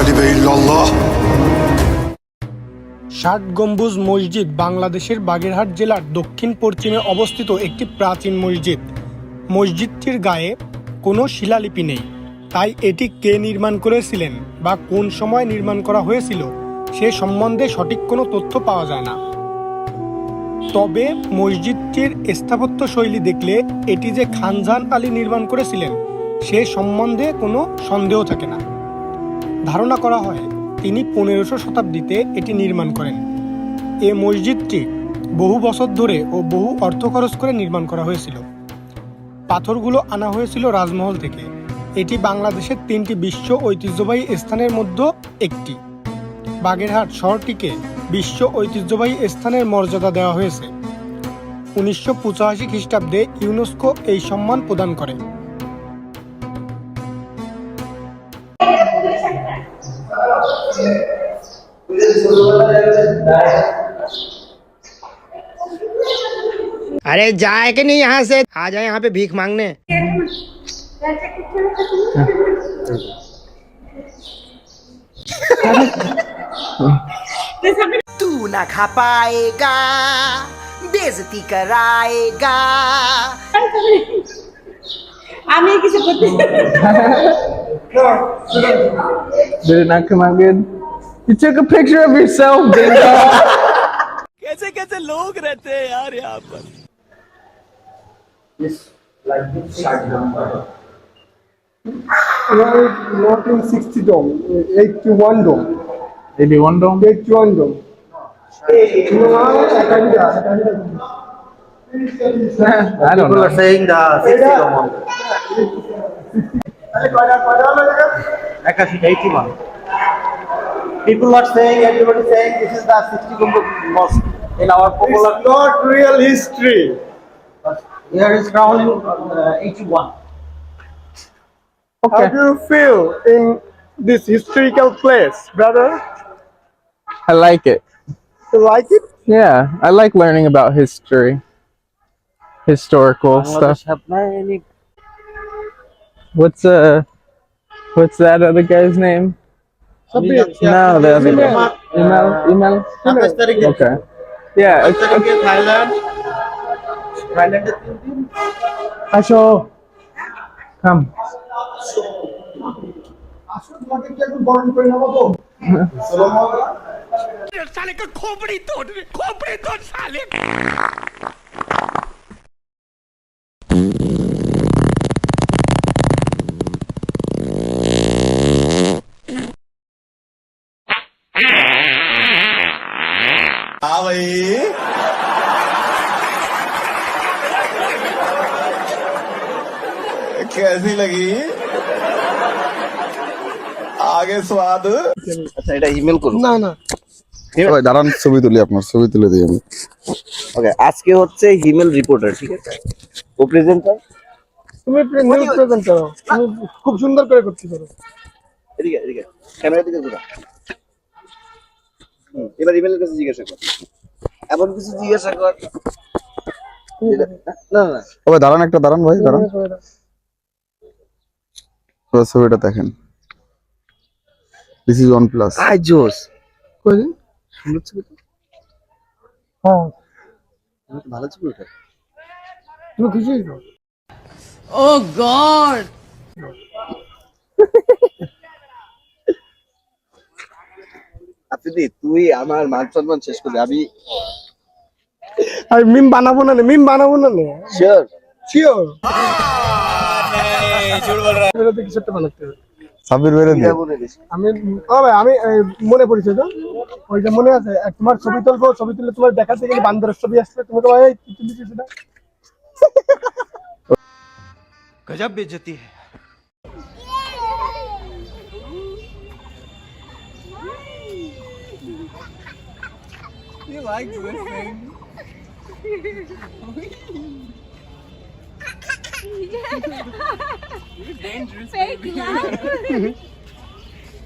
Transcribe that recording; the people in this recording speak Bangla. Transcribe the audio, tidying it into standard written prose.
ইল্লাল্লাহ। ৬০ গম্বুজ মসজিদ বাংলাদেশের বাগেরহাট জেলার দক্ষিণ পশ্চিমে অবস্থিত একটি প্রাচীন মসজিদ। মসজিদটির গায়ে কোনো শিলালিপি নেই, তাই এটি কে নির্মাণ করেছিলেন বা কোন সময় নির্মাণ করা হয়েছিল সে সম্বন্ধে সঠিক কোনো তথ্য পাওয়া যায় না। তবে মসজিদটির স্থাপত্য শৈলী দেখলে এটি যে খানজাহান আলী নির্মাণ করেছিলেন সে সম্বন্ধে কোনো সন্দেহ থাকে না। ধারণা করা হয় তিনি 1500 শতাব্দীতে এটি নির্মাণ করেন। এই মসজিদটি বহু বছর ধরে ও বহু অর্থ খরচ করে নির্মাণ করা হয়েছিল। পাথরগুলো আনা হয়েছিল রাজমহল থেকে। এটি বাংলাদেশের 3টি বিশ্ব ঐতিহ্যবাহী স্থানের মধ্যে একটি। বাগেরহাট শহরটিকে বিশ্ব ঐতিহ্যবাহী স্থানের মর্যাদা দেওয়া হয়েছে। 1985 খ্রিস্টাব্দে ইউনেস্কো এই সম্মান প্রদান করে। अरे जाए कि नहीं यहाँ से, आ जाए यहाँ पे भीख मांगने। तू ना खा पाएगा, बेइज्जती कराएगा। আমি কিছু করতে Did it not come out good? You took a picture of yourself, Dingo. कैसे कैसे लोग रहते हैं यार यहाँ पर। Not in 60 dome, 81 dome. 81 dome? 81 dome. I don't know. saying the 60 dome. 81. People are saying, everybody saying this is the 60 dome mosque. In our popular, It's not real history. here is crowned in 81. How do you feel in this historical place, brother? I like it. You like it? Yeah, I like learning about history. Historical stuff. What's that other guy's name? No, the other guy. Email? Okay. Yeah. Thailand. Asho. Come. साले का खोपड़ी तोड़ साले। हाँ भाई, कैसी लगी आगे स्वाद? আচ্ছা এটা ইমেল করুন। না না, ভাই দাঁড়ান, ছবি তুলি, আপনার ছবি তুলে দিই আমি। ওকে, আজকে হচ্ছে হিমেল রিপোর্টার, ঠিক আছে? ও প্রেজেন্টার। তুমি নিউজ প্রেজেন্ট করো, তুমি খুব সুন্দর করে করতে পারো। এদিকে এদিকে ক্যামেরা দিকে ঘোরা। এবার ইমেলের কাছে জিজ্ঞাসা কর, এমন কিছু জিজ্ঞাসা কর। না না ও ভাই দাঁড়ান, একটা দাঁড়ান ভাই, দাঁড়ান। পুরো ছবিটা দেখেন। This is OnePlus। আই জোস কই? সুন্দর ছবি তো। হ্যাঁ, ভালো ছবি ওঠে। তুমি খুশি হইছো? ও গড আপনি তুই আমার মান সম্মান শেষ করবি। আমি মিম বানাবো না, মিম বানাবো না। Sure sure. এটা তো কিছু একটা বানাতে হবে। সাবির বেরে দিয়ে বলে দিস। আমি ভাই আমি মনে পড়েছে তো, ওই যে মনে আছে তোমার ছবি তুলবো, ছবি তুলে তোমার দেখাতে গেলে বান্দরের ছবি আসবে, তুমি তো ভাই কি তুলিস না। गजब बेइज्जती है। You like this thing? You're dangerous, baby.